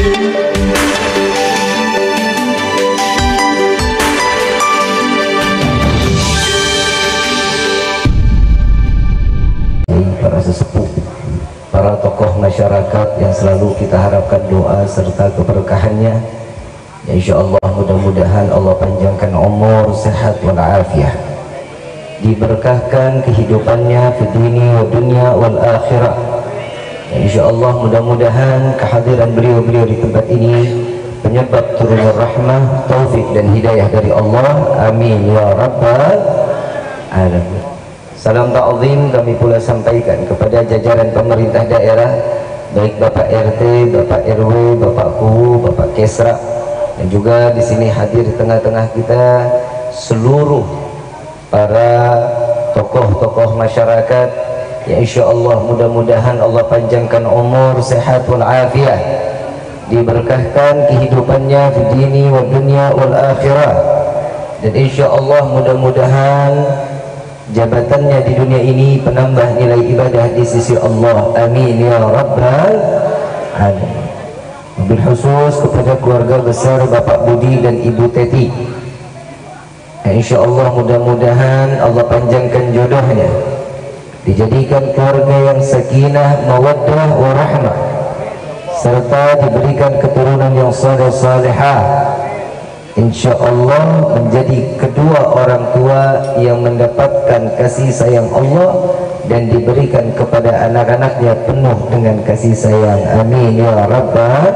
Para sesepuh, para tokoh masyarakat yang selalu kita harapkan doa serta keberkahannya, ya insyaallah mudah-mudahan Allah panjangkan umur, sehat wal afiah, diberkahkan kehidupannya fi dini wa dunya wal akhirah. Ya insyaallah mudah-mudahan kehadiran beliau-beliau di tempat ini penyebab turunnya rahmah, taufik dan hidayah dari Allah. Amin ya rabbal alamin. Salam ta'zim kami pula sampaikan kepada jajaran pemerintah daerah, baik Bapak RT, Bapak RW, Bapak KU, Bapak Kesra, dan juga di sini hadir di tengah-tengah kita seluruh para tokoh-tokoh masyarakat. Ya insyaallah mudah-mudahan Allah panjangkan umur, sehat wal afiah, diberkahkan kehidupannya di dini wa dunya wal akhirah, dan insyaallah mudah-mudahan jabatannya di dunia ini penambah nilai ibadah di sisi Allah. Amin ya rabbal alamin. Wabil khusus kepada keluarga besar Bapak Budi dan Ibu Teti, insyaallah mudah-mudahan Allah panjangkan jodohnya, dijadikan keluarga yang sakinah, mawaddah, warahmah, serta diberikan keturunan yang saleh salihah, insyaallah menjadi kedua orang tua yang mendapatkan kasih sayang Allah dan diberikan kepada anak-anaknya penuh dengan kasih sayang. Amin ya rabbal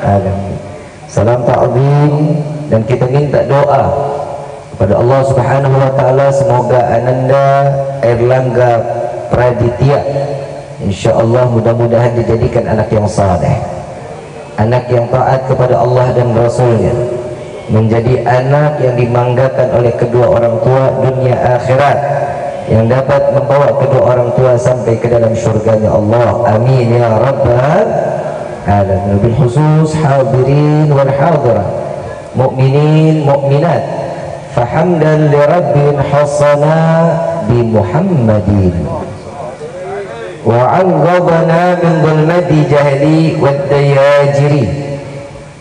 alamin. Salam ta'zim, dan kita minta doa kepada Allah Subhanahu wa taala semoga Ananda Erlangga Praditya insyaallah mudah-mudahan dijadikan anak yang saleh, anak yang taat kepada Allah dan Rasulnya, menjadi anak yang dimanggakan oleh kedua orang tua dunia akhirat, yang dapat membawa kedua orang tua sampai ke dalam syurganya Allah. Amin ya rabbal alamin. Bil khusus hadirin wal hadirat, mukminin mukminat, fahamdan li rabbin hasana bi Muhammadin wa anqadhana min dhulmati jahli wad dayajiri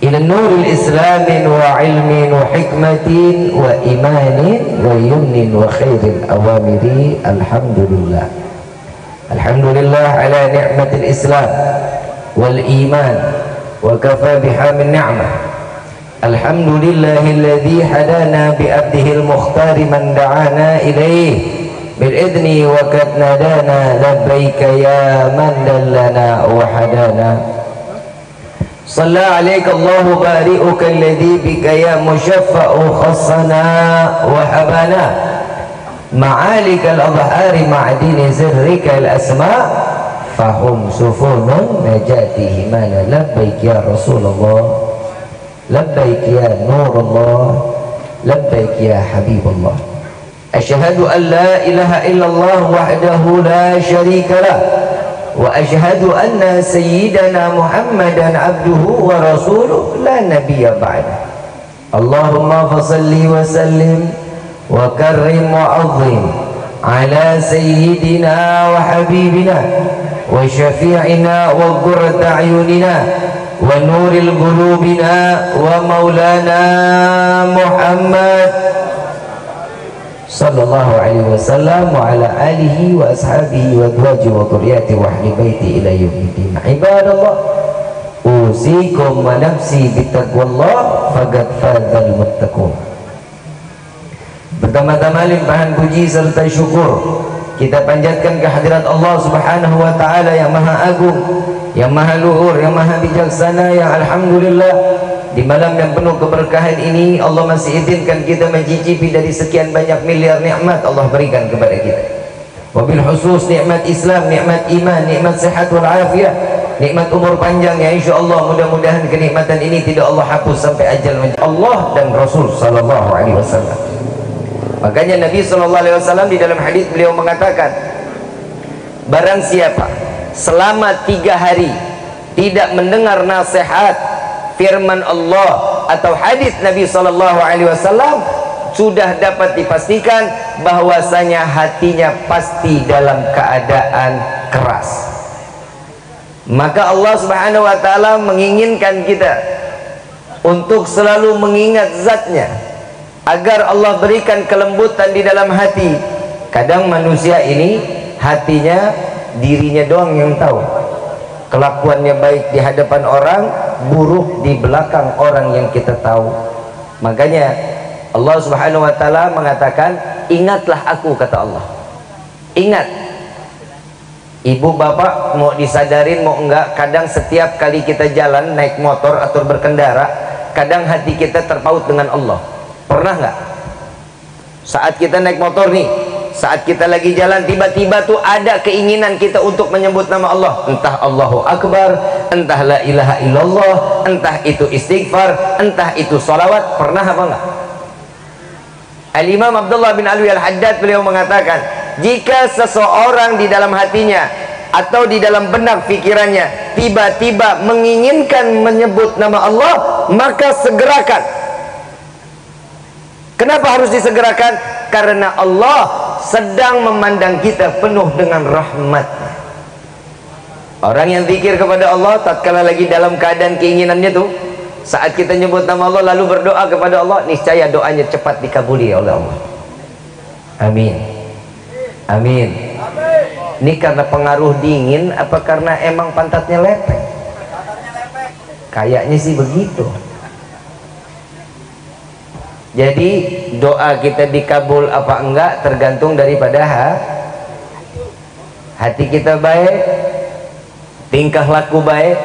ila nuril islamin wa ilmin wa hikmatin wa imanin wa yumnin wa khairil awamiri. Alhamdulillah, alhamdulillah ala ni'matil islam wal iman wa kafa biha min ni'mah. Alhamdulillahilladzi hadana bi abdihil mukhtar man da'ana ilayhi bil idni wa kad nadana labbaika ya man dallana wa hadana. صلى عليك الله بارئك الذي بك يا مشفع خصنا وحبنا معالك الأظهار معدن سرك الأسماء فهم سفن نجاته مانا. لبيك يا رسول الله، لبيك يا نور الله، لبيك يا حبيب الله. أشهد أن لا إله إلا الله وحده لا شريك له، وأشهد أن سيدنا محمدا عبده ورسوله لا نبي بعده. اللهم فصل وسلم وكرم وعظم على سيدنا وحبيبنا وشفيعنا وقرة أعيننا ونور قلوبنا ومولانا محمد sallallahu alaihi wasallam wa ala alihi wa ashabihi wa azwajihi wa dhurriyyati wa ahli baiti ila yaumiddin. Ibadallah, usikum wa nafsi bittaqwallah faqad fazal muttaqun. Pertama-tama limpahan puji serta syukur kita panjatkan kehadirat Allah Subhanahu wa taala yang maha agung, yang maha luhur, yang maha bijaksana, yang alhamdulillah di malam yang penuh keberkahan ini Allah masih izinkan kita mencicipi dari sekian banyak miliar nikmat Allah berikan kepada kita. Wabil khusus nikmat Islam, nikmat iman, nikmat sehat wal afiah, nikmat umur panjang, ya insyaallah mudah-mudahan kenikmatan ini tidak Allah hapus sampai ajal Allah dan Rasul sallallahu alaihi wasallam. Makanya Nabi sallallahu alaihi wasallam di dalam hadis beliau mengatakan, barang siapa selama 3 hari tidak mendengar nasihat, firman Allah atau hadis Nabi sallallahu alaihi wasallam, sudah dapat dipastikan bahwasanya hatinya pasti dalam keadaan keras. Maka Allah Subhanahu wa taala menginginkan kita untuk selalu mengingat zatnya, agar Allah berikan kelembutan di dalam hati. Kadang manusia ini hatinya dirinya doang yang tahu, kelakuannya baik di hadapan orang, buruk di belakang orang yang kita tahu. Makanya Allah Subhanahu wa taala mengatakan, ingatlah aku, kata Allah. Ingat. Ibu bapak mau disadarin mau enggak, kadang setiap kali kita jalan naik motor atau berkendara, kadang hati kita terpaut dengan Allah. Pernah nggak? Saat kita naik motor nih, saat kita lagi jalan, tiba-tiba tuh ada keinginan kita untuk menyebut nama Allah. Entah Allahu Akbar, entah la ilaha illallah, entah itu istighfar, entah itu salawat. Pernah apa enggak? Al-Imam Abdullah bin Alwi Al-Haddad, beliau mengatakan, jika seseorang di dalam hatinya atau di dalam benak pikirannya tiba-tiba menginginkan menyebut nama Allah, maka segerakan. Kenapa harus disegerakan? Karena Allah sedang memandang kita penuh dengan rahmat-Nya. Orang yang zikir kepada Allah tatkala lagi dalam keadaan keinginannya tuh, saat kita nyebut nama Allah lalu berdoa kepada Allah, niscaya doanya cepat dikabuli oleh Allah. Amin. Amin. Ini karena pengaruh dingin apa karena emang pantatnya lepek? Kayaknya sih begitu. Jadi doa kita dikabul apa enggak tergantung daripada hati kita baik, tingkah laku baik,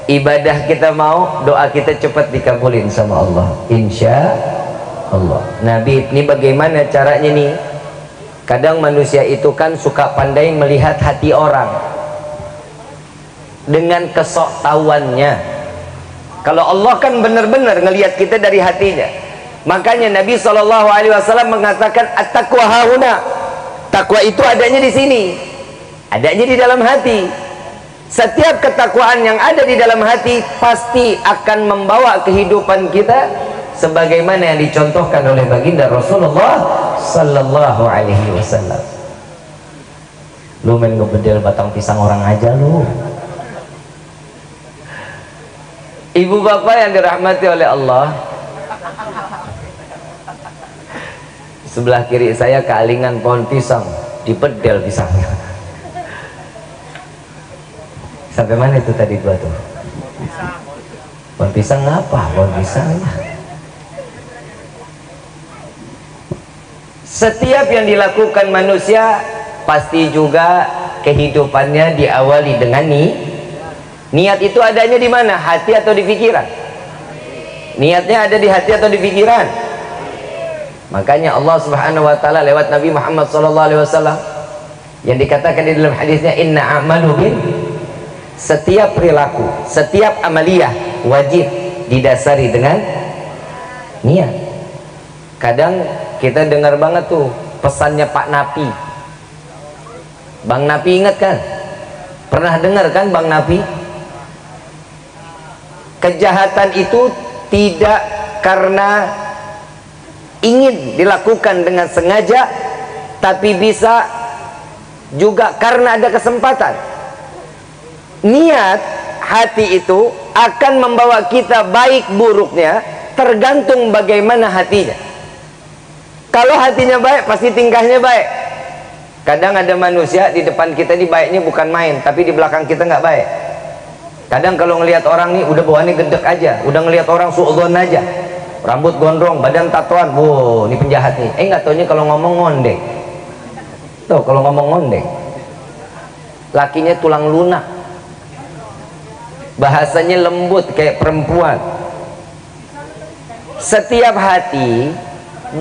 ibadah kita mau, doa kita cepat dikabulin sama Allah, insya Allah. Nabi ini bagaimana caranya nih? Kadang manusia itu kan suka pandai melihat hati orang dengan kesoktahuannya. Kalau Allah kan benar-benar ngelihat kita dari hatinya. Makanya Nabi SAW mengatakan at-taqwa hahuna. Takwa itu adanya di sini, adanya di dalam hati. Setiap ketakwaan yang ada di dalam hati pasti akan membawa kehidupan kita sebagaimana yang dicontohkan oleh baginda Rasulullah sallallahu alaihi wasallam. Lu main ngebedel batang pisang orang aja lu. Ibu bapak yang dirahmati oleh Allah, sebelah kiri saya kealingan pohon pisang, dibedel pisangnya. Sampai mana itu tadi gua tuh? Pohon pisang apa? Pohon pisang lah. Setiap yang dilakukan manusia pasti juga kehidupannya diawali dengan niat. Itu adanya di mana? Hati atau di pikiran? Niatnya ada di hati atau di pikiran? Makanya Allah Subhanahu wa taala lewat Nabi Muhammad SAW yang dikatakan di dalam hadisnya, inna a'malu bin, setiap perilaku, setiap amaliyah wajib didasari dengan niat. Kadang kita dengar banget tuh pesannya Pak Napi. Bang Napi ingat kan? Pernah dengar kan Bang Napi? Kejahatan itu tidak karena ingin dilakukan dengan sengaja, tapi bisa juga karena ada kesempatan. Niat hati itu akan membawa kita baik buruknya tergantung bagaimana hatinya. Kalau hatinya baik pasti tingkahnya baik. Kadang ada manusia di depan kita di baiknya bukan main, tapi di belakang kita nggak baik. Kadang kalau ngelihat orang nih udah bawaannya gedek aja, udah ngelihat orang suudzon aja, rambut gondrong, badan tatoan, wow ini penjahat nih. Nggak taunya kalau ngomong ngondek. Tuh kalau ngomong ngondek, lakinya tulang lunak, bahasanya lembut kayak perempuan. Setiap hati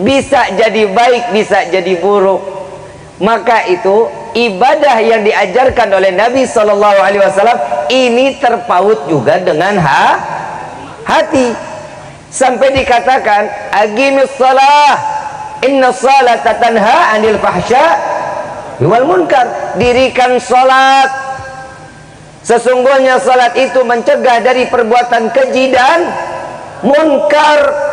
bisa jadi baik, bisa jadi buruk. Maka itu ibadah yang diajarkan oleh Nabi SAW ini terpaut juga dengan hati. Sampai dikatakan aqimis shalah inna sholata tanha 'anil fahsya wal munkar. Dirikan salat, sesungguhnya salat itu mencegah dari perbuatan keji dan munkar.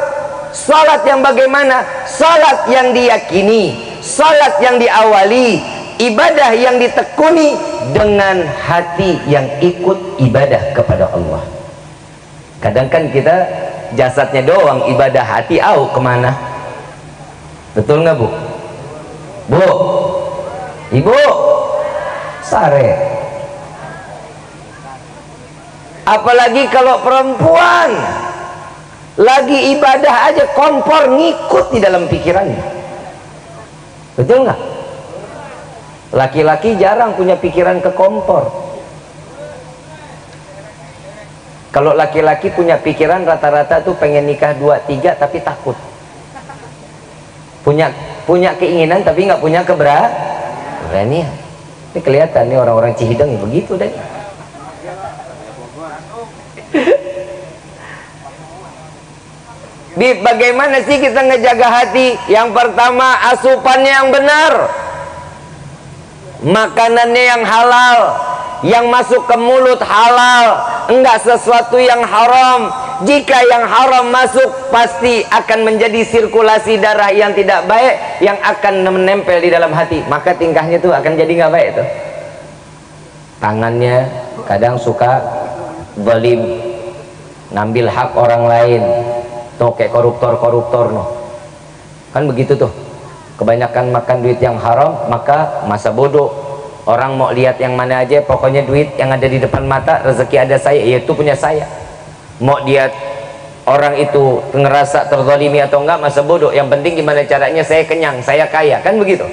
Salat yang bagaimana? Salat yang diyakini, salat yang diawali ibadah yang ditekuni dengan hati yang ikut ibadah kepada Allah. Kadang kan kita jasadnya doang ibadah, hati kemana? Betul nggak Bu? Bu, Ibu, sare. Apalagi kalau perempuan lagi ibadah aja kompor ngikut di dalam pikirannya. Betul nggak? Laki-laki jarang punya pikiran ke kompor. Kalau laki-laki punya pikiran rata-rata tuh pengen nikah 2-3 tapi takut. Punya keinginan tapi nggak punya keberanian. Ini kelihatan nih orang-orang Cihideng begitu deh. Bib, bagaimana sih kita ngejaga hati? Yang pertama, asupannya yang benar, makanannya yang halal, yang masuk ke mulut halal, enggak sesuatu yang haram. Jika yang haram masuk, pasti akan menjadi sirkulasi darah yang tidak baik, yang akan menempel di dalam hati. Maka tingkahnya tuh akan jadi nggak baik tuh. Tangannya kadang suka zalim, ngambil hak orang lain. Tuh kayak koruptor no. Kan begitu tuh. Kebanyakan makan duit yang haram, maka masa bodoh. Orang mau lihat yang mana aja, pokoknya duit yang ada di depan mata, rezeki ada saya, yaitu punya saya. Mau dia orang itu ngerasa terzalimi atau enggak, masa bodoh. Yang penting gimana caranya saya kenyang, saya kaya, kan begitu.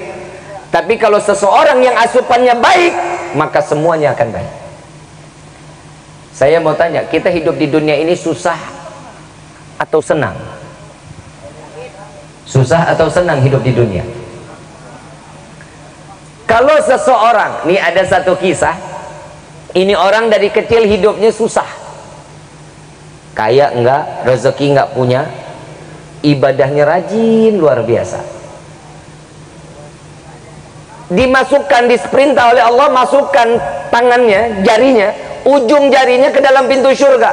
Tapi kalau seseorang yang asupannya baik, maka semuanya akan baik. Saya mau tanya, kita hidup di dunia ini susah atau senang? Susah atau senang hidup di dunia? Kalau seseorang, nih ada satu kisah, ini orang dari kecil hidupnya susah, kaya enggak, rezeki enggak punya, ibadahnya rajin luar biasa. Dimasukkan, diperintah oleh Allah, masukkan tangannya, jarinya, ujung jarinya ke dalam pintu surga.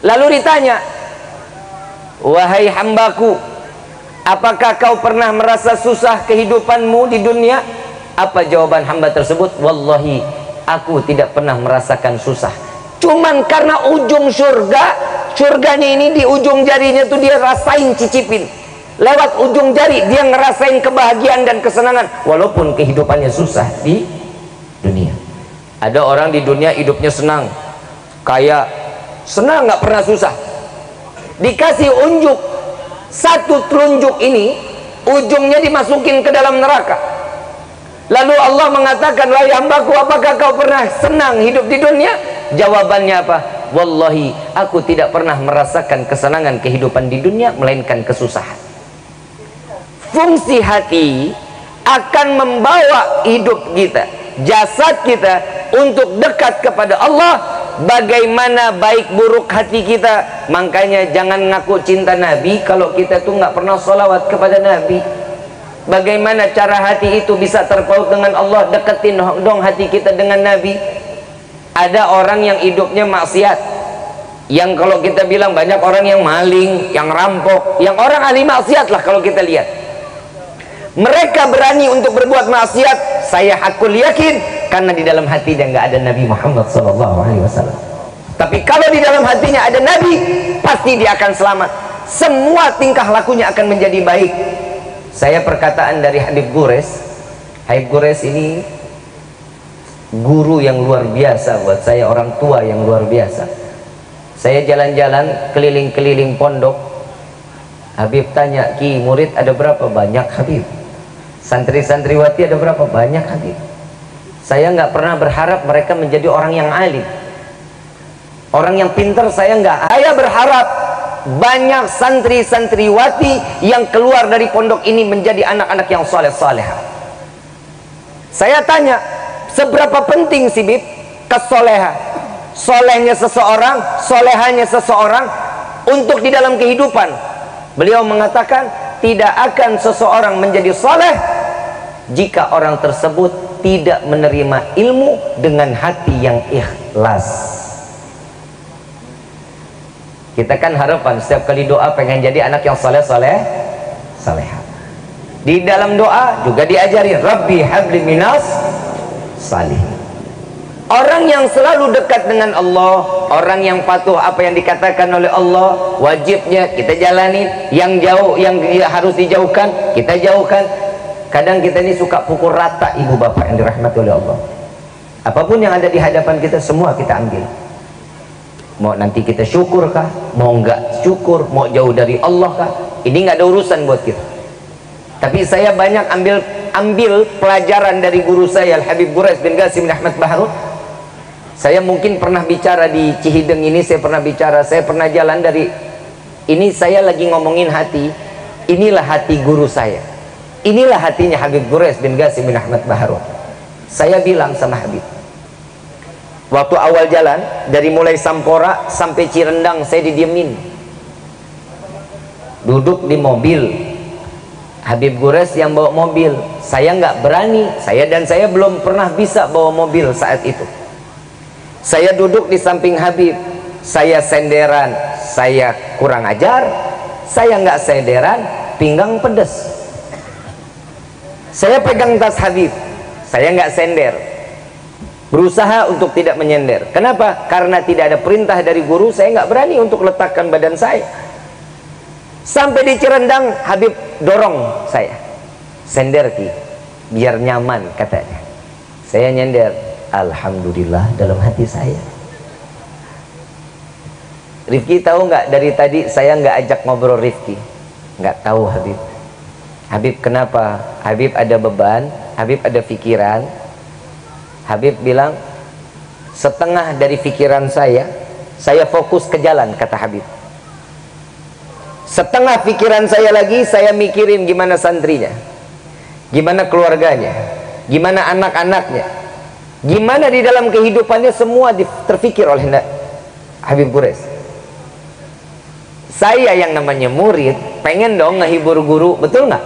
Lalu ditanya, wahai hambaku, apakah kau pernah merasa susah kehidupanmu di dunia? Apa jawaban hamba tersebut? Wallahi, aku tidak pernah merasakan susah. Cuman karena ujung surganya ini di ujung jarinya tuh dia rasain, cicipin. Lewat ujung jari dia ngerasain kebahagiaan dan kesenangan, walaupun kehidupannya susah di dunia. Ada orang di dunia hidupnya senang, kaya, senang, nggak pernah susah. Dikasih unjuk, satu telunjuk ini ujungnya dimasukin ke dalam neraka. Lalu Allah mengatakan, wahai hambaku, apakah kau pernah senang hidup di dunia? Jawabannya apa? Wallahi, aku tidak pernah merasakan kesenangan kehidupan di dunia, melainkan kesusahan. Fungsi hati akan membawa hidup kita, jasad kita untuk dekat kepada Allah. Bagaimana baik buruk hati kita. Makanya jangan ngaku cinta Nabi kalau kita tuh nggak pernah sholawat kepada Nabi. Bagaimana cara hati itu bisa terpaut dengan Allah? Deketin dong hati kita dengan Nabi. Ada orang yang hidupnya maksiat, yang kalau kita bilang banyak orang yang maling, yang rampok, yang orang ahli maksiat lah kalau kita lihat. Mereka berani untuk berbuat maksiat, saya hakul yakin, karena di dalam hatinya nggak ada Nabi Muhammad SAW. Tapi kalau di dalam hatinya ada Nabi, pasti dia akan selamat. Semua tingkah lakunya akan menjadi baik. Saya perkataan dari Habib Gures. Habib Gures ini guru yang luar biasa buat saya, orang tua yang luar biasa. Saya jalan-jalan keliling-keliling pondok, Habib tanya, Ki, murid ada berapa banyak Habib? Santri-santriwati ada berapa banyak Habib? Saya nggak pernah berharap mereka menjadi orang yang alim, orang yang pintar. Saya nggak. Saya berharap banyak santri-santriwati yang keluar dari pondok ini menjadi anak-anak yang soleh-soleh. Saya tanya, seberapa penting sih Bib kesolehan? Solehnya seseorang, solehannya seseorang untuk di dalam kehidupan. Beliau mengatakan, tidak akan seseorang menjadi soleh jika orang tersebut tidak menerima ilmu dengan hati yang ikhlas. Kita kan harapan setiap kali doa pengen jadi anak yang soleh-soleh, soleha. Di dalam doa juga diajari Rabbi habli minas salihin. Orang yang selalu dekat dengan Allah, orang yang patuh apa yang dikatakan oleh Allah, wajibnya kita jalani, yang jauh, yang harus dijauhkan, kita jauhkan. Kadang kita ini suka pukul rata ibu bapak yang dirahmati oleh Allah. Apapun yang ada di hadapan kita, semua kita ambil. Mau nanti kita syukur kah, mau enggak syukur, mau jauh dari Allah kah, ini nggak ada urusan buat kita. Tapi saya banyak ambil pelajaran dari guru saya Al-Habib Quraish bin Qasim bin Ahmad Bahrut. Saya mungkin pernah bicara di Cihideng ini, saya pernah jalan dari ini, saya lagi ngomongin hati. Inilah hati guru saya, inilah hatinya Habib Quraish bin Qasim bin Ahmad Bahrut. Saya bilang sama Habib, waktu awal jalan dari mulai Sampora sampai Cirendang, saya didiemin, duduk di mobil. Habib Quraish yang bawa mobil, saya nggak berani, saya belum pernah bisa bawa mobil saat itu. Saya duduk di samping Habib, saya senderan, saya kurang ajar, saya nggak senderan, pinggang pedes. Saya pegang tas Habib, saya nggak sender, berusaha untuk tidak menyender. Kenapa? Karena tidak ada perintah dari guru, saya nggak berani untuk letakkan badan saya. Sampai di Cirendang, Habib dorong saya, sender Ki, biar nyaman katanya. Saya nyender. Alhamdulillah dalam hati saya. Rifki tahu nggak, dari tadi saya nggak ajak ngobrol Rifki, nggak tahu Habib. Habib kenapa? Habib ada beban, Habib ada pikiran. Habib bilang, setengah dari pikiran saya fokus ke jalan, kata Habib. Setengah pikiran saya lagi, saya mikirin gimana santrinya, gimana keluarganya, gimana anak-anaknya, gimana di dalam kehidupannya, semua terfikir oleh Habib Quraish. Saya yang namanya murid pengen dong ngehibur guru, betul nggak?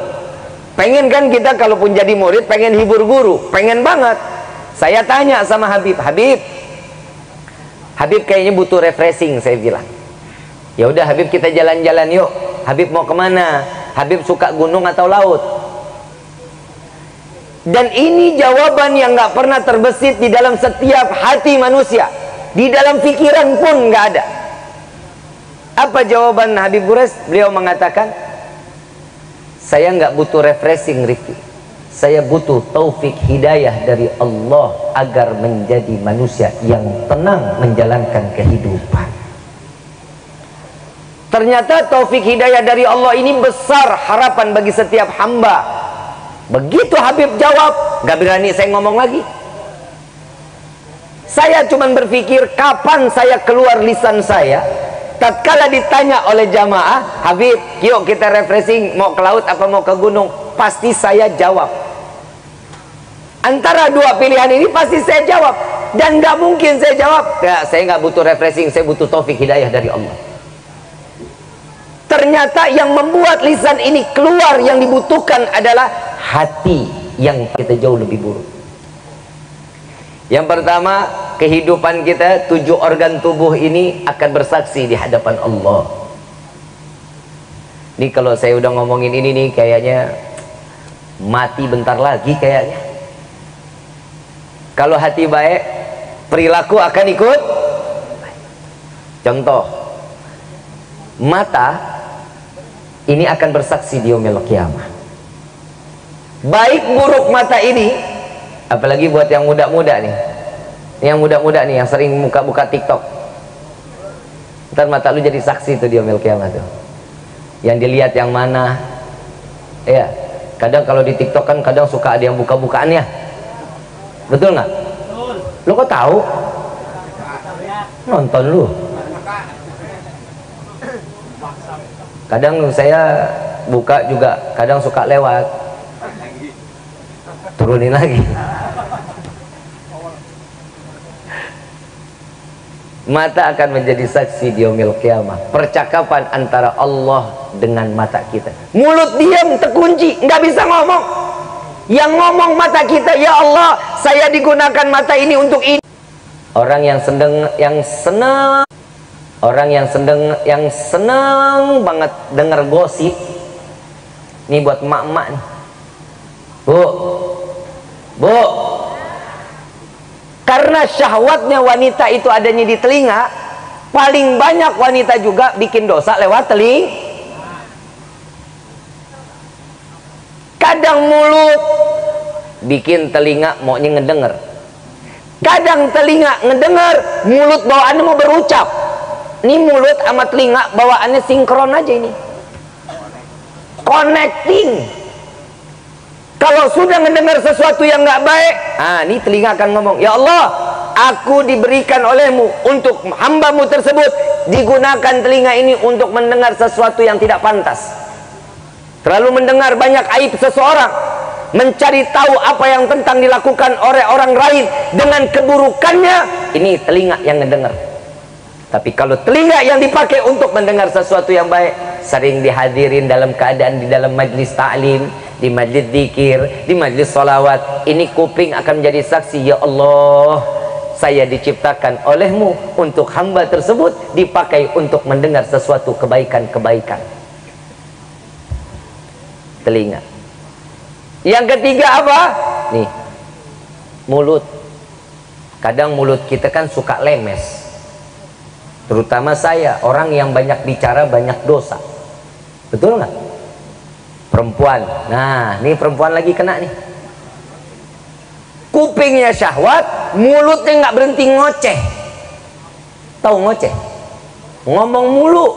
Pengen kan kita kalaupun jadi murid pengen hibur guru, pengen banget. Saya tanya sama Habib, Habib kayaknya butuh refreshing, saya bilang. Ya udah Habib, kita jalan-jalan yuk. Habib mau kemana? Habib suka gunung atau laut? Dan ini jawaban yang nggak pernah terbesit di dalam setiap hati manusia, di dalam pikiran pun nggak ada. Apa jawaban Habib Quraish? Beliau mengatakan, saya nggak butuh refreshing Rifki, saya butuh taufik hidayah dari Allah agar menjadi manusia yang tenang menjalankan kehidupan. Ternyata taufik hidayah dari Allah ini besar harapan bagi setiap hamba. Begitu Habib jawab, gak berani saya ngomong lagi. Saya cuma berpikir kapan saya keluar lisan saya tatkala ditanya oleh jamaah, Habib yuk kita refreshing, mau ke laut apa mau ke gunung, pasti saya jawab. Antara dua pilihan ini pasti saya jawab. Dan gak mungkin saya jawab, ya, saya gak butuh refreshing, saya butuh taufik hidayah dari Allah. Ternyata yang membuat lisan ini keluar, yang dibutuhkan adalah hati yang kita jauh lebih buruk. Yang pertama, kehidupan kita, 7 organ tubuh ini akan bersaksi di hadapan Allah. Ini kalau saya udah ngomongin ini nih, kayaknya mati bentar lagi kayaknya. Kalau hati baik, perilaku akan ikut. Contoh, mata ini akan bersaksi di yaumil qiyamah. Baik buruk mata ini, apalagi buat yang muda-muda nih, yang muda-muda nih yang sering buka TikTok, ntar mata lu jadi saksi tuh di yaumil qiyamah tuh. Yang dilihat yang mana? Ya, kadang kalau di TikTok kan kadang suka ada yang buka-bukaannya, betul nggak? Lu kok tahu? Nonton lu. Kadang saya buka juga, kadang suka lewat, turunin lagi. Mata akan menjadi saksi di yaumil qiyamah. Percakapan antara Allah dengan mata kita. Mulut diam, terkunci, nggak bisa ngomong. Yang ngomong mata kita, ya Allah, saya digunakan mata ini untuk ini. Orang yang senang Orang yang senang banget dengar gosip. Ini buat emak-emak nih. Bu, bu, karena syahwatnya wanita itu adanya di telinga, paling banyak wanita juga bikin dosa lewat telinga. Kadang mulut bikin telinga maunya ngedenger, kadang telinga ngedenger, mulut bawaannya mau berucap. Ini mulut sama telinga bawaannya sinkron aja, ini connecting. Kalau sudah mendengar sesuatu yang nggak baik, ini telinga akan ngomong, ya Allah, aku diberikan olehmu untuk hambamu tersebut, digunakan telinga ini untuk mendengar sesuatu yang tidak pantas. Terlalu mendengar banyak aib seseorang, mencari tahu apa yang tentang dilakukan oleh orang lain dengan keburukannya, ini telinga yang ngedengar. Tapi kalau telinga yang dipakai untuk mendengar sesuatu yang baik, sering dihadirin dalam keadaan di dalam majlis ta'lim, di majlis zikir, di majlis salawat, ini kuping akan menjadi saksi, ya Allah, saya diciptakan olehmu untuk hamba tersebut dipakai untuk mendengar sesuatu kebaikan-kebaikan. Telinga. Yang ketiga apa? Nih, mulut. Kadang mulut kita kan suka lemes. Terutama saya, orang yang banyak bicara banyak dosa. Betul nggak? Perempuan. Nah, ini perempuan lagi kena nih. Kupingnya syahwat, mulutnya nggak berhenti ngoceh. Tahu ngoceh? Ngomong mulu.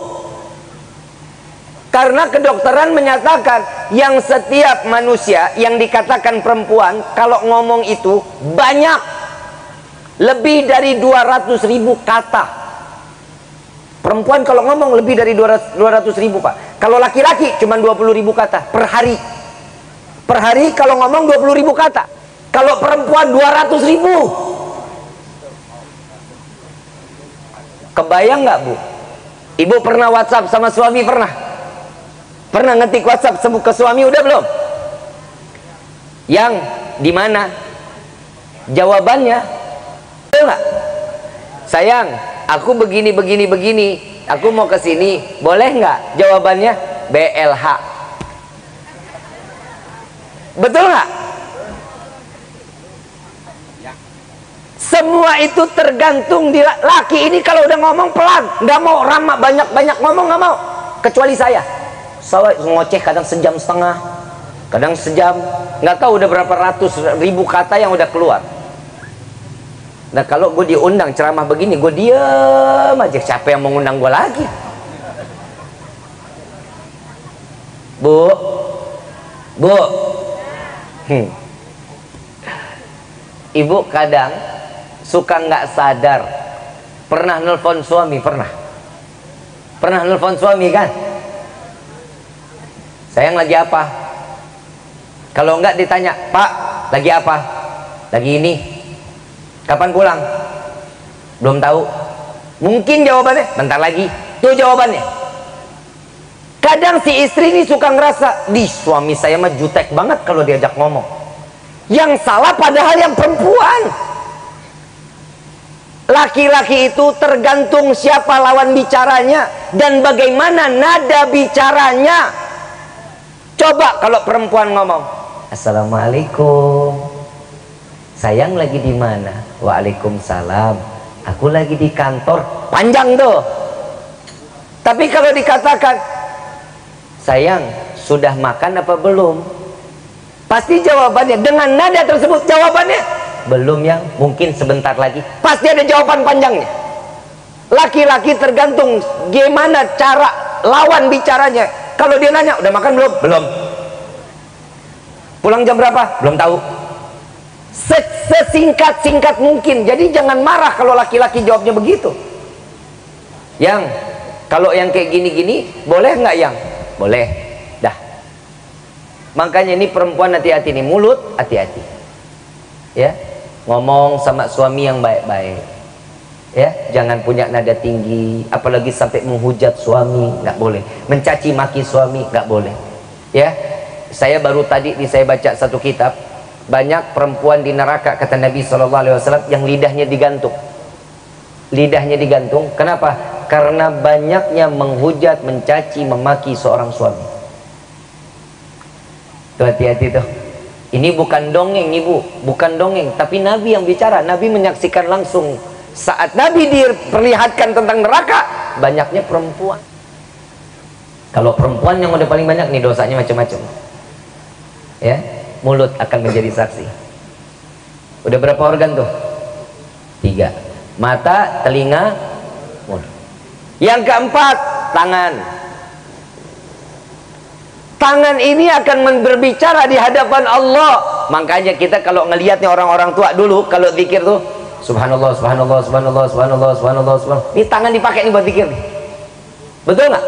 Karena kedokteran menyatakan yang setiap manusia yang dikatakan perempuan kalau ngomong itu banyak, lebih dari 200.000 kata. Perempuan kalau ngomong lebih dari 200.000 Pak. Kalau laki-laki cuma 20.000 kata per hari. Per hari kalau ngomong 20.000 kata. Kalau perempuan 200.000. Kebayang nggak Bu? Ibu pernah WhatsApp sama suami? Pernah? Pernah ngetik WhatsApp ke suami? Udah belum? Yang di mana? Jawabannya, betul nggak? Sayang, aku begini, aku mau ke sini, boleh nggak? Jawabannya BLH. Betul nggak? Semua itu tergantung di laki ini. Kalau udah ngomong pelan, nggak mau ramah, banyak ngomong nggak mau. Kecuali saya ngoceh kadang sejam setengah, kadang sejam, nggak tahu udah berapa ratus ribu kata yang udah keluar. Nah kalau gue diundang ceramah begini, gue diem aja. Siapa yang mengundang gue lagi? Bu, ibu kadang suka nggak sadar pernah nelpon suami. Pernah nelpon suami kan? Sayang lagi apa? Kalau enggak ditanya, Pak lagi apa? Lagi ini. Kapan pulang? Belum tahu. Mungkin jawabannya bentar lagi. Tuh jawabannya. Kadang si istri ini suka ngerasa, di suami saya mah jutek banget kalau diajak ngomong. Yang salah padahal yang perempuan. Laki-laki itu tergantung siapa lawan bicaranya dan bagaimana nada bicaranya. Coba kalau perempuan ngomong, Assalamualaikum, sayang lagi di mana? Waalaikumsalam, aku lagi di kantor. Panjang tuh. Tapi kalau dikatakan, sayang sudah makan apa belum? Pasti jawabannya dengan nada tersebut, jawabannya belum yang, mungkin sebentar lagi. Pasti ada jawaban panjangnya. Laki-laki tergantung gimana cara lawan bicaranya. Kalau dia nanya, udah makan belum? Belum. Pulang jam berapa? Belum tahu. Sesingkat-singkat mungkin. Jadi jangan marah kalau laki-laki jawabnya begitu. Yang kalau yang kayak gini-gini boleh nggak yang? Boleh. Dah. Makanya ini perempuan hati-hati nih, mulut hati-hati. Ya, ngomong sama suami yang baik-baik. Ya, jangan punya nada tinggi, apalagi sampai menghujat suami, nggak boleh. Mencaci maki suami, nggak boleh. Ya, saya baru tadi saya baca satu kitab, banyak perempuan di neraka kata Nabi SAW yang lidahnya digantung. Lidahnya digantung, kenapa? Karena banyaknya menghujat, mencaci, memaki seorang suami. Tuh hati-hati tuh. Ini bukan dongeng ibu, bukan dongeng, tapi Nabi yang bicara. Nabi menyaksikan langsung. Saat Nabi diperlihatkan tentang neraka, banyaknya perempuan. Kalau perempuan yang udah paling banyak nih dosanya macam-macam. Ya, mulut akan menjadi saksi. Udah berapa organ tuh? 3. Mata, telinga, mulut. Yang keempat, tangan. Tangan ini akan berbicara di hadapan Allah. Makanya kita kalau ngelihatnya orang-orang tua dulu kalau zikir tuh subhanallah, subhanallah, subhanallah, subhanallah, subhanallah, subhanallah. Ini tangan dipakai nih buat zikir nih. Betul nggak?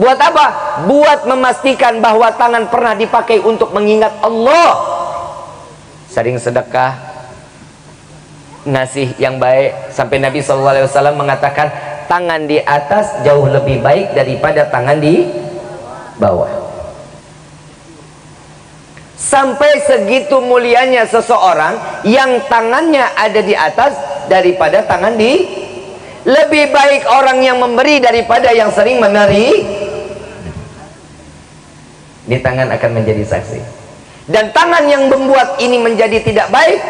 Buat apa? Buat memastikan bahwa tangan pernah dipakai untuk mengingat Allah. Sering sedekah, ngasih yang baik, sampai Nabi SAW mengatakan tangan di atas jauh lebih baik daripada tangan di bawah. Sampai segitu mulianya seseorang yang tangannya ada di atas daripada tangan di. Lebih baik orang yang memberi daripada yang sering meneri. Di tangan akan menjadi saksi. Dan tangan yang membuat ini menjadi tidak baik,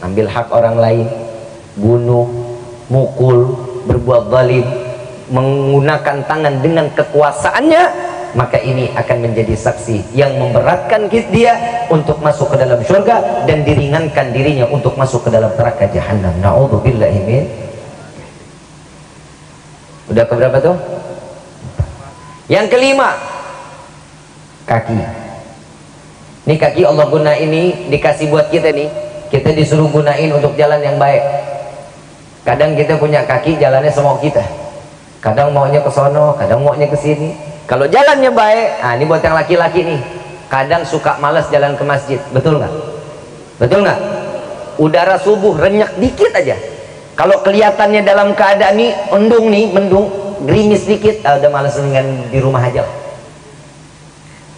ambil hak orang lain, bunuh, mukul, berbuat zalim, menggunakan tangan dengan kekuasaannya, maka ini akan menjadi saksi yang memberatkan dia untuk masuk ke dalam surga dan diringankan dirinya untuk masuk ke dalam neraka jahanam. Na'udzubillahi min. Udah keberapa tuh? Yang kelima, kaki. Ini kaki Allah guna ini dikasih buat kita nih. Kita disuruh gunain untuk jalan yang baik. Kadang kita punya kaki jalannya semau kita. Kadang maunya ke sono, kadang maunya ke sini. Kalau jalannya baik, nah ini buat yang laki-laki nih. Kadang suka malas jalan ke masjid, betul nggak? Betul nggak? Udara subuh renyak dikit aja. Kalau kelihatannya dalam keadaan nih, mendung, gerimis dikit, udah malas dengan di rumah aja.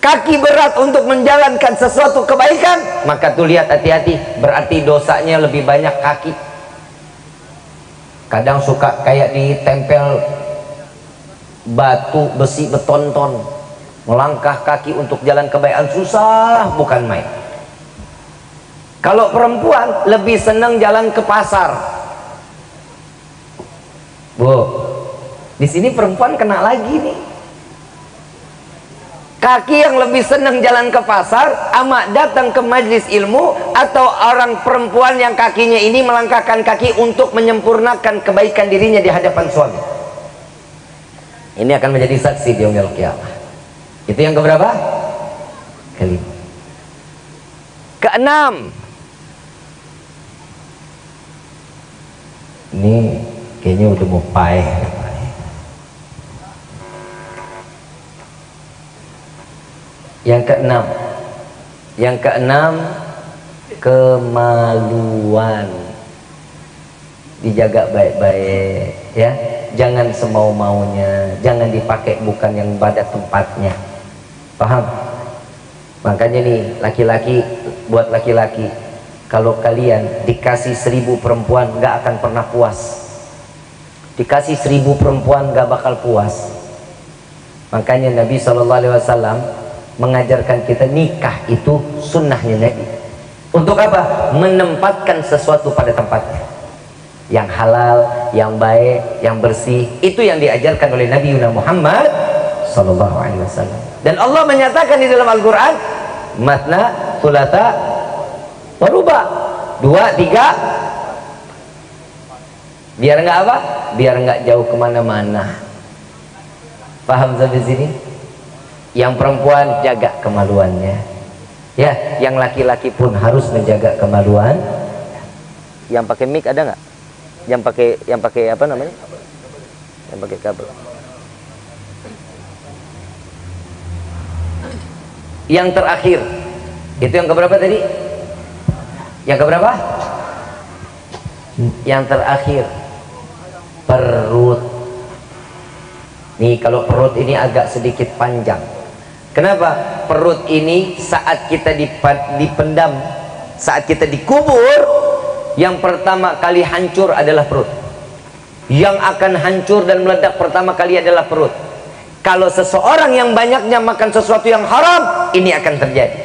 Kaki berat untuk menjalankan sesuatu kebaikan, maka tuh lihat hati-hati, berarti dosanya lebih banyak kaki. Kadang suka kayak ditempel batu, besi, beton-ton, melangkah kaki untuk jalan kebaikan susah bukan main. Kalau perempuan lebih senang jalan ke pasar. Bu, di sini perempuan kena lagi nih. Kaki yang lebih senang jalan ke pasar, ama datang ke majlis ilmu, atau orang perempuan yang kakinya ini melangkahkan kaki untuk menyempurnakan kebaikan dirinya di hadapan suami. Ini akan menjadi saksi di yaumil qiyamah. Itu yang keberapa? Kelima. Keenam. Ini kayaknya udah mau payah. Yang keenam, kemaluan. Dijaga baik-baik ya. Jangan semau-maunya, jangan dipakai bukan yang pada tempatnya. Paham? Makanya nih laki-laki, buat laki-laki, kalau kalian dikasih 1000 perempuan gak akan pernah puas. Dikasih 1000 perempuan gak bakal puas. Makanya Nabi SAW mengajarkan kita nikah itu sunnahnya Nabi. Untuk apa? Menempatkan sesuatu pada tempatnya. Yang halal, yang baik, yang bersih, itu yang diajarkan oleh Nabi Muhammad SAW. Dan Allah menyatakan di dalam Al-Quran, matna, thulatha, waruba, 2, 3. Biar nggak apa? Biar nggak jauh kemana-mana. Paham sampai sini? Yang perempuan jaga kemaluannya, ya. Yang laki-laki pun harus menjaga kemaluan. Yang pakai mic ada nggak? Yang pakai apa namanya? Yang pakai kabel. Yang terakhir, itu yang keberapa tadi? Yang keberapa? Yang terakhir, perut. Nih kalau perut ini agak sedikit panjang. Kenapa? Perut ini saat kita dipendam, saat kita dikubur, yang pertama kali hancur adalah perut. Yang akan hancur dan meledak pertama kali adalah perut. Kalau seseorang yang banyaknya makan sesuatu yang haram, ini akan terjadi.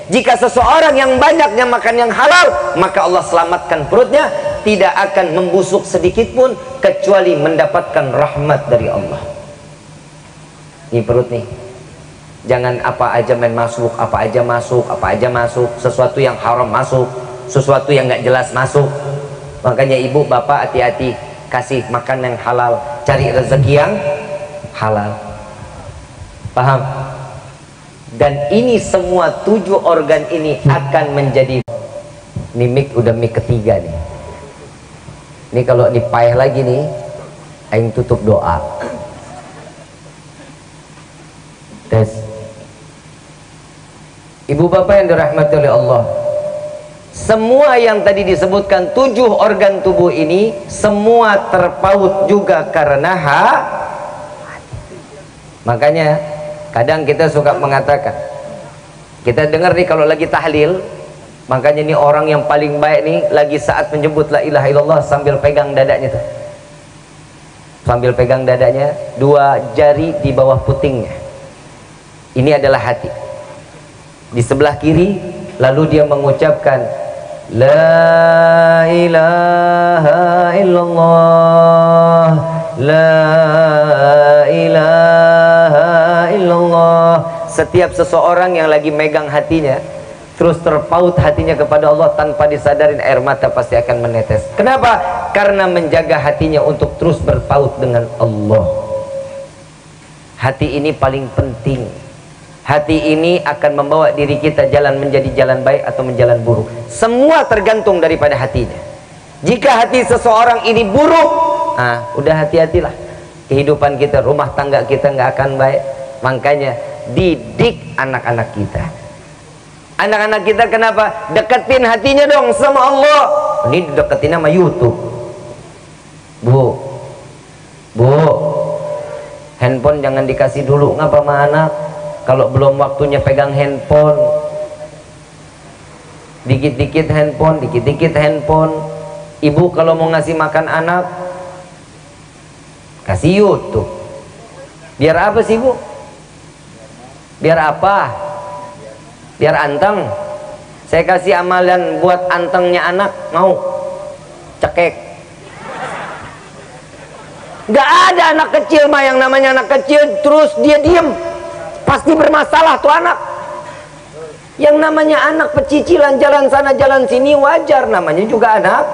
Jika seseorang yang banyaknya makan yang halal, maka Allah selamatkan perutnya, tidak akan membusuk sedikit pun kecuali mendapatkan rahmat dari Allah. Ini perut nih, jangan apa aja main masuk, apa aja masuk, apa aja masuk, sesuatu yang haram masuk, sesuatu yang nggak jelas masuk. Makanya ibu bapak hati-hati, kasih makan yang halal, cari rezeki yang halal. Paham? Dan ini semua 7 organ ini akan menjadi, ini mic udah mic ketiga nih. Ini kalau dipayah lagi nih, aing tutup doa. Tes. Ibu bapak yang dirahmati oleh Allah, semua yang tadi disebutkan 7 organ tubuh ini semua terpaut juga karena hati. Makanya kadang kita suka mengatakan, kita dengar nih kalau lagi tahlil, makanya ini orang yang paling baik nih lagi saat menyebut la ilaha illallah sambil pegang dadanya tuh. Sambil pegang dadanya, 2 jari di bawah putingnya. Ini adalah hati. Di sebelah kiri lalu dia mengucapkan la ilaha illallah, la ilaha illallah. Setiap seseorang yang lagi megang hatinya terus terpaut hatinya kepada Allah, tanpa disadarin air mata pasti akan menetes. Kenapa? Karena menjaga hatinya untuk terus berpaut dengan Allah. Hati ini paling penting. Hati ini akan membawa diri kita jalan menjadi jalan baik atau menjalan buruk. Semua tergantung daripada hatinya. Jika hati seseorang ini buruk, udah hati-hatilah. Kehidupan kita, rumah tangga kita nggak akan baik. Makanya didik anak-anak kita. Anak-anak kita kenapa? Deketin hatinya dong sama Allah. Ini dideketin sama YouTube. Bu, handphone jangan dikasih dulu ngapa sama anak. Kalau belum waktunya pegang handphone, dikit-dikit handphone, dikit-dikit handphone. Ibu kalau mau ngasih makan anak, kasih YouTube. Biar apa sih bu? Biar apa? Biar anteng. Saya kasih amalan buat antengnya anak, mau? Cekek. Gak ada anak kecil mah yang namanya anak kecil terus dia diem, pasti bermasalah tuh anak. Yang namanya anak pecicilan jalan sana jalan sini wajar, namanya juga anak.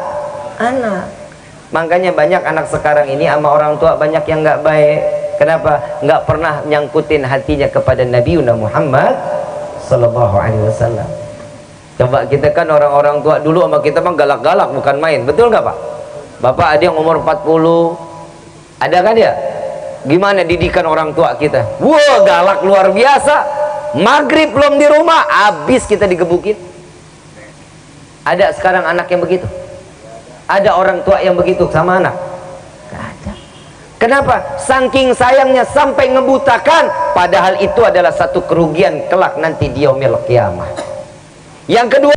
Makanya banyak anak sekarang ini sama orang tua banyak yang nggak baik. Kenapa? Nggak pernah nyangkutin hatinya kepada Nabi Muhammad Sallallahu Alaihi Wasallam. Coba kita kan orang-orang tua dulu sama kita mah galak-galak bukan main, betul nggak Pak? Bapak ada yang umur 40, ada kan ya? Gimana didikan orang tua kita? Wah, galak luar biasa. Maghrib belum di rumah, habis kita digebukin. Ada sekarang anak yang begitu? Ada orang tua yang begitu sama anak? Gak ada. Kenapa? Saking sayangnya sampai ngebutakan, padahal itu adalah satu kerugian kelak nanti di yaumil qiyamah. Yang kedua,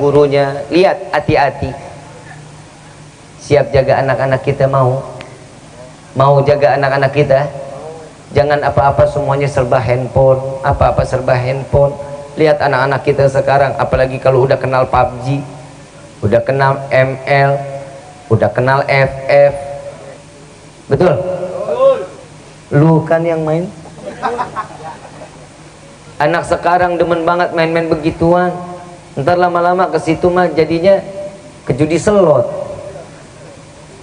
gurunya. Lihat, hati-hati. Siap jaga anak-anak kita, mau jaga anak-anak kita. Jangan apa-apa semuanya serba handphone, apa-apa serba handphone. Lihat anak-anak kita sekarang, apalagi kalau udah kenal PUBG, udah kenal ML, udah kenal FF. Betul? Lu kan yang main. Anak sekarang demen banget main-main begituan. Ntar lama-lama ke situ mah jadinya ke judi slot.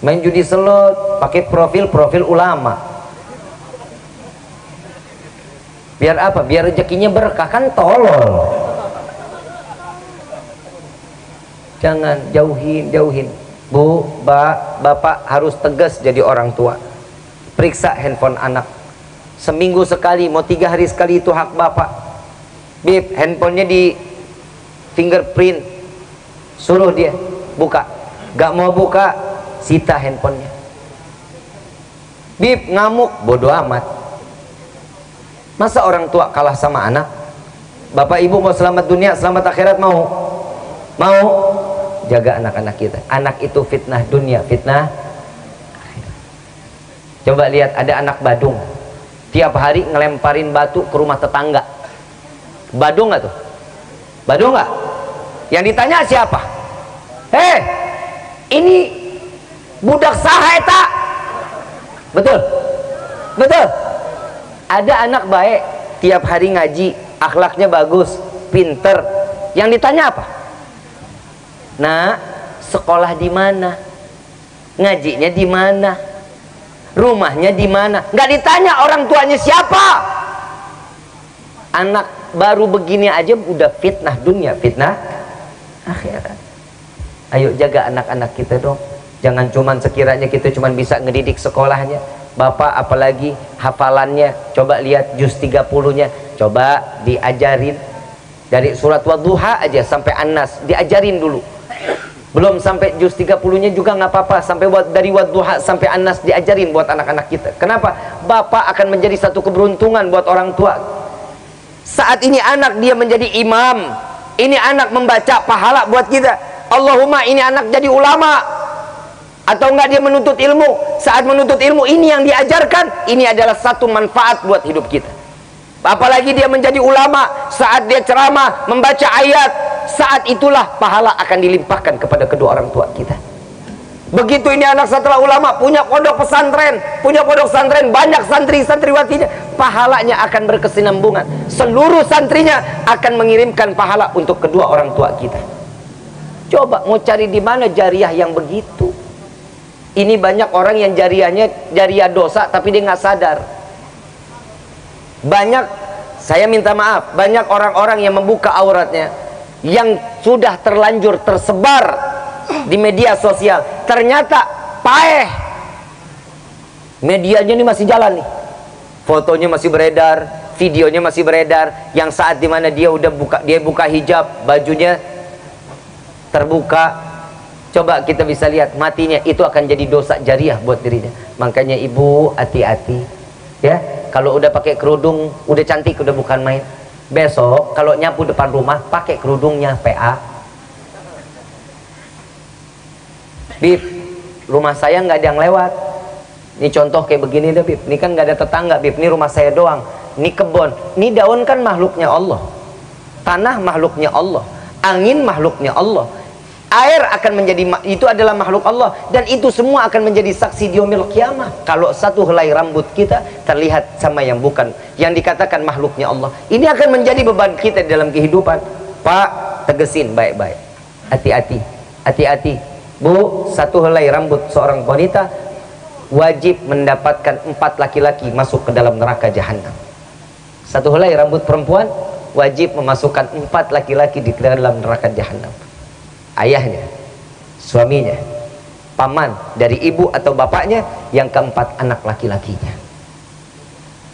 Main judi slot pakai profil ulama. Biar apa? Biar rezekinya berkah, kan tolol. Jangan, jauhin. Bu, bapak harus tegas jadi orang tua. Periksa handphone anak. Seminggu sekali, mau 3 hari sekali, itu hak bapak. Bib, handphonenya di fingerprint. Suruh dia buka. Gak mau buka, sita handphonenya. Bib, ngamuk, bodoh amat. Masa orang tua kalah sama anak? Bapak ibu mau selamat dunia, selamat akhirat, mau? Jaga anak-anak kita. Anak itu fitnah dunia, fitnah akhirat. Coba lihat, ada anak badung, tiap hari ngelemparin batu ke rumah tetangga. Badung nggak tuh? Badung nggak? Yang ditanya siapa? Hei, ini budak saha eta? Betul? Ada anak baik, tiap hari ngaji, akhlaknya bagus, pinter. Yang ditanya apa? Nah, sekolah di mana? Ngajinya di mana? Rumahnya di mana? Nggak ditanya orang tuanya siapa. Anak baru begini aja udah fitnah dunia, fitnah akhirat. Ayo jaga anak-anak kita dong. Jangan cuman sekiranya kita cuman bisa ngedidik sekolahnya. Bapak apalagi hafalannya, coba lihat juz 30-nya, coba diajarin dari surat Wadduha aja sampai An-Nas, diajarin dulu. Belum sampai juz 30-nya juga nggak apa-apa, sampai dari Wadduha sampai An-Nas diajarin buat anak-anak kita. Kenapa? Bapak akan menjadi satu keberuntungan buat orang tua. Saat ini anak dia menjadi imam, ini anak membaca, pahala buat kita. Allahumma ini anak jadi ulama. Atau enggak dia menuntut ilmu. Saat menuntut ilmu, ini yang diajarkan, ini adalah satu manfaat buat hidup kita. Apalagi dia menjadi ulama, saat dia ceramah membaca ayat, saat itulah pahala akan dilimpahkan kepada kedua orang tua kita. Begitu ini anak setelah ulama, punya pondok pesantren, banyak santri-santriwatinya, pahalanya akan berkesinambungan. Seluruh santrinya akan mengirimkan pahala untuk kedua orang tua kita. Coba mau cari di mana jariah yang begitu? Ini banyak orang yang jariahnya jariah dosa tapi dia nggak sadar. Banyak, saya minta maaf, banyak orang-orang yang membuka auratnya yang sudah terlanjur tersebar di media sosial. Ternyata paeh, medianya ini masih jalan nih, fotonya masih beredar, videonya masih beredar, yang saat dimana dia udah buka hijab, bajunya terbuka. Coba kita bisa lihat, matinya itu akan jadi dosa jariah buat dirinya. Makanya ibu hati-hati ya, kalau udah pakai kerudung, udah cantik, udah bukan main. Besok kalau nyapu depan rumah pakai kerudungnya PA. Bib, rumah saya nggak ada yang lewat. Ini contoh kayak begini deh Bib. Ini kan nggak ada tetangga Bib. Ini rumah saya doang. Ini kebun. Ini daun kan makhluknya Allah. Tanah makhluknya Allah. Angin makhluknya Allah. Air akan menjadi, itu adalah makhluk Allah, dan itu semua akan menjadi saksi di yaumil qiyamah. Kalau satu helai rambut kita terlihat sama yang bukan, yang dikatakan makhluknya Allah, ini akan menjadi beban kita dalam kehidupan. Pak, tegesin baik-baik, hati-hati Bu, satu helai rambut seorang wanita wajib mendapatkan 4 laki-laki masuk ke dalam neraka jahanam. Satu helai rambut perempuan wajib memasukkan 4 laki-laki di dalam neraka jahanam. Ayahnya, suaminya, paman dari ibu atau bapaknya, yang keempat anak laki-lakinya.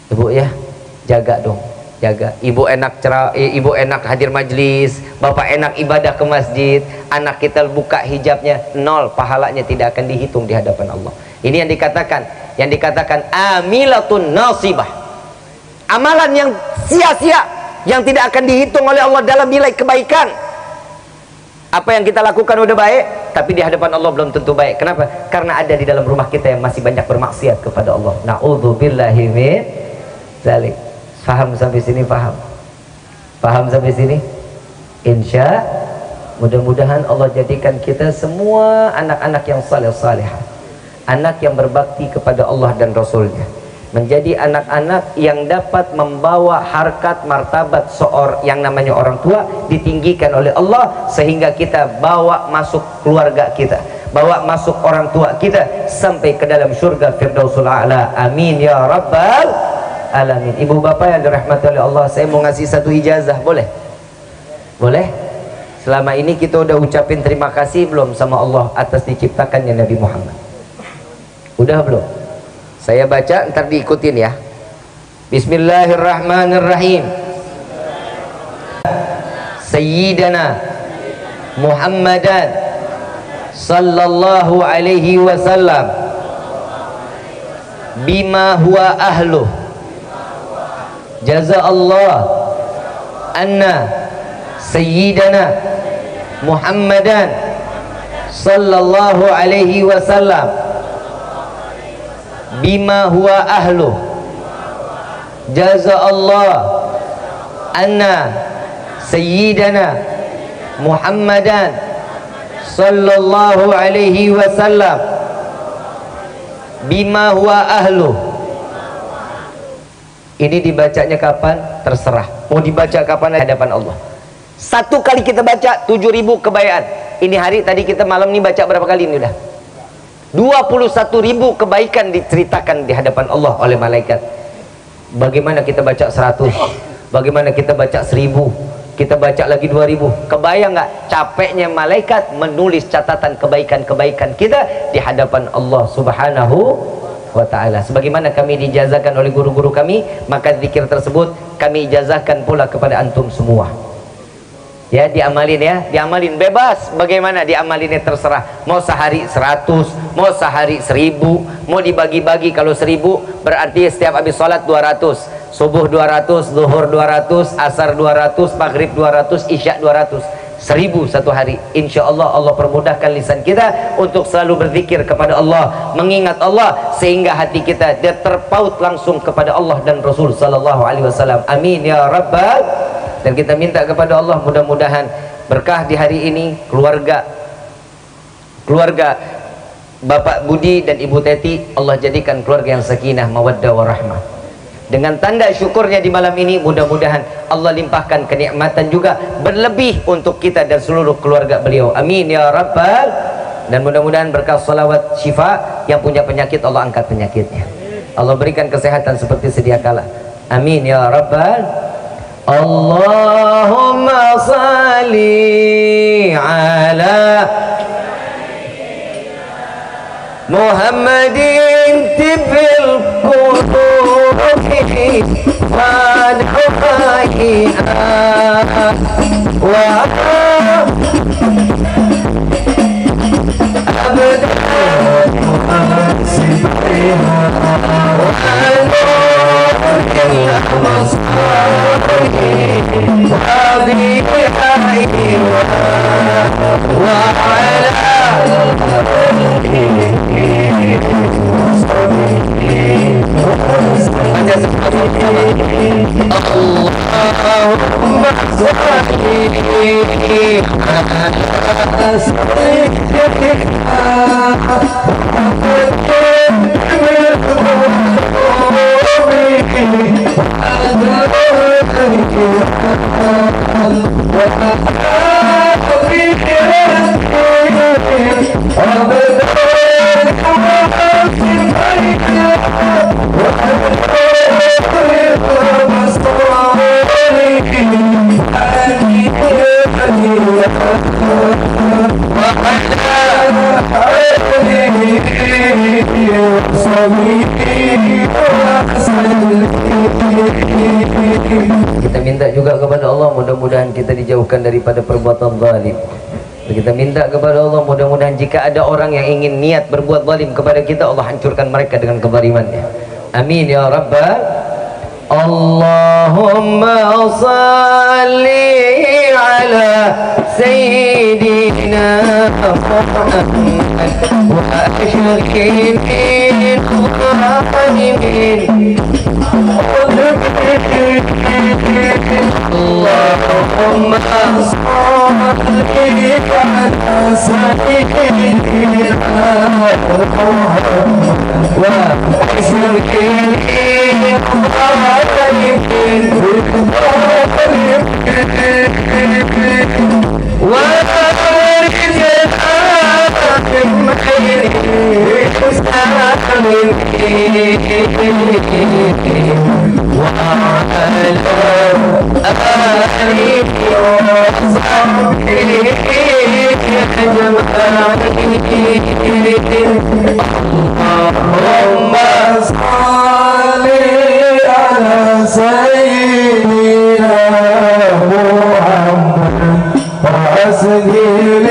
Ibu ya, jaga dong, jaga. Ibu enak hadir majlis, bapak enak ibadah ke masjid, anak kita buka hijabnya, 0 pahalanya, tidak akan dihitung di hadapan Allah. Ini yang dikatakan amilatun nasibah, amalan yang sia-sia, yang tidak akan dihitung oleh Allah dalam nilai kebaikan. Apa yang kita lakukan udah baik, tapi di hadapan Allah belum tentu baik. Kenapa? Karena ada di dalam rumah kita yang masih banyak bermaksiat kepada Allah. Na'udzubillahi min dzalik. Faham sampai sini? Faham? Faham sampai sini? Insya mudah-mudahan Allah jadikan kita semua anak-anak yang saleh-salehah, anak yang berbakti kepada Allah dan Rasulnya, menjadi anak-anak yang dapat membawa harkat martabat yang namanya orang tua ditinggikan oleh Allah, sehingga kita bawa masuk keluarga kita, bawa masuk orang tua kita sampai ke dalam surga Firdausul A'la. Amin ya rabbal alamin. Ibu bapak yang dirahmati oleh Allah, saya mau ngasih satu ijazah, boleh? Boleh? Selama ini kita udah ucapin terima kasih belum sama Allah atas diciptakannya Nabi Muhammad? Udah belum? Saya baca, ntar diikutin ya. Bismillahirrahmanirrahim. Sayyidana Muhammadan sallallahu alaihi wasallam bima huwa ahluh jazaallah anna sayyidana Muhammadan sallallahu alaihi wasallam bima huwa ahluh jazaallah anna sayyidana Muhammadan sallallahu alaihi wasallam bima huwa ahluh. Ini dibacanya kapan? Terserah. Mau dibaca kapan di hadapan Allah. Satu kali kita baca 7.000 kebaikan. Ini hari tadi kita malam nih baca berapa kali ini udah? 21.000 kebaikan diceritakan di hadapan Allah oleh malaikat. Bagaimana kita baca 100? Bagaimana kita baca 1.000? Kita baca lagi 2.000. Kebayang nggak capeknya malaikat menulis catatan kebaikan-kebaikan kita di hadapan Allah Subhanahu wa ta'ala. Sebagaimana kami dijazakan oleh guru-guru kami, maka zikir tersebut kami ijazahkan pula kepada antum semua. Ya, diamalin ya, diamalin bebas. Bagaimana diamalinnya terserah. Mau sehari 100, mau sehari 1.000, mau dibagi-bagi. Kalau 1.000 berarti setiap habis sholat 200. Subuh 200, zuhur 200, asar 200, maghrib 200, isya 200. 1.000 satu hari. Insya Allah Allah permudahkan lisan kita untuk selalu berzikir kepada Allah, mengingat Allah, sehingga hati kita dia terpaut langsung kepada Allah dan Rasul sallallahu alaihi wasallam. Amin ya rabbal. Dan kita minta kepada Allah mudah-mudahan berkah di hari ini keluarga Bapak Budi dan Ibu Teti Allah jadikan keluarga yang sakinah, mawaddah warahmah. Dengan tanda syukurnya di malam ini, mudah-mudahan Allah limpahkan kenikmatan juga berlebih untuk kita dan seluruh keluarga beliau. Amin ya rabbal. Dan mudah-mudahan berkah salawat syifa, yang punya penyakit Allah angkat penyakitnya, Allah berikan kesehatan seperti sedia kala. Amin ya rabbal. Allahumma salli ala Muhammadin tibil qulubi wa du'aiha wa abdan mu'asibiha Kita minta juga kepada Allah mudah-mudahan kita dijauhkan daripada perbuatan zalim. Kita minta kepada Allah mudah-mudahan jika ada orang yang ingin niat berbuat zalim kepada kita, Allah hancurkan mereka dengan kezalimannya. Amin ya rabbal. Allahumma salli ala sayyidina Muhammad wa ashrikin zalimin. Allahumma salli ala sayyidina Muhammad wa ashrikin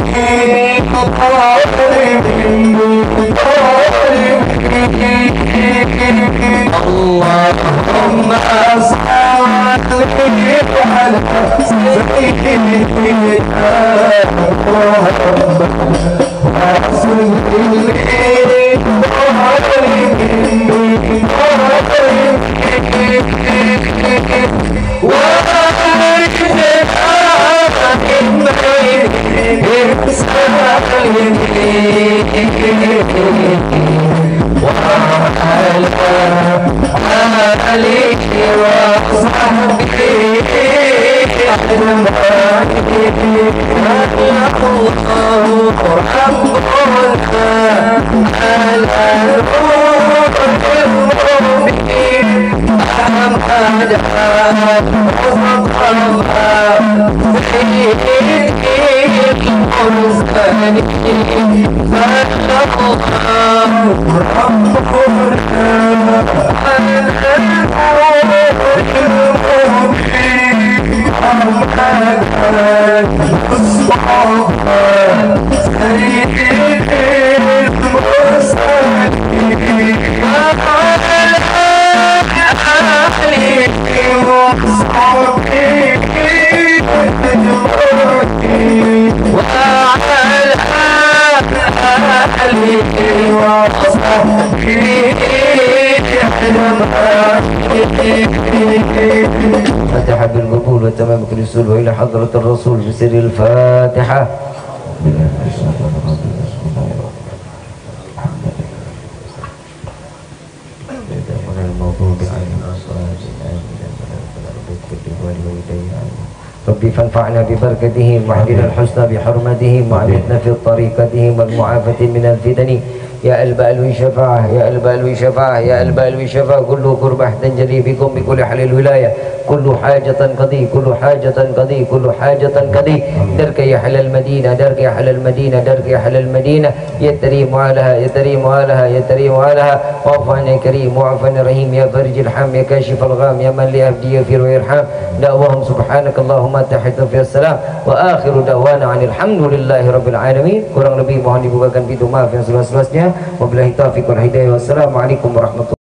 الفاتحة بالقبول وتمام الرسول وإلى حضرة الرسول بسر الفاتحة. ربي فانفعنا ببركتهم واحدنا الحسنى بحرمتهم وعبدنا في طريقتهم والمعافاة من الفتن يا البال شفاعة يا البال شفاعة يا البال شفاعة. كل كربة تنجلي بكم بكل حال الولاية كل حاجة قضي كل حاجة قضي كل حاجة قضي. درك يا حل المدينة درك يا حل المدينة درك يا حل المدينة يتريم عليها يتريم عليها يتريم عليها. واعف عنا كريم واعف عنا رحيم يا فرج الحم يا كاشف الغام يا من لأبدي يغفر ويرحم. دعواهم سبحانك اللهم تحية في السلام وآخر دعوانا عن الحمد لله رب العالمين. Kurang lebih mohon dibukakan pintu maaf yang seluas-luasnya. Wabillahi taufiq wal hidayah. Wassalamualaikum warahmatullahi wabarakatuh.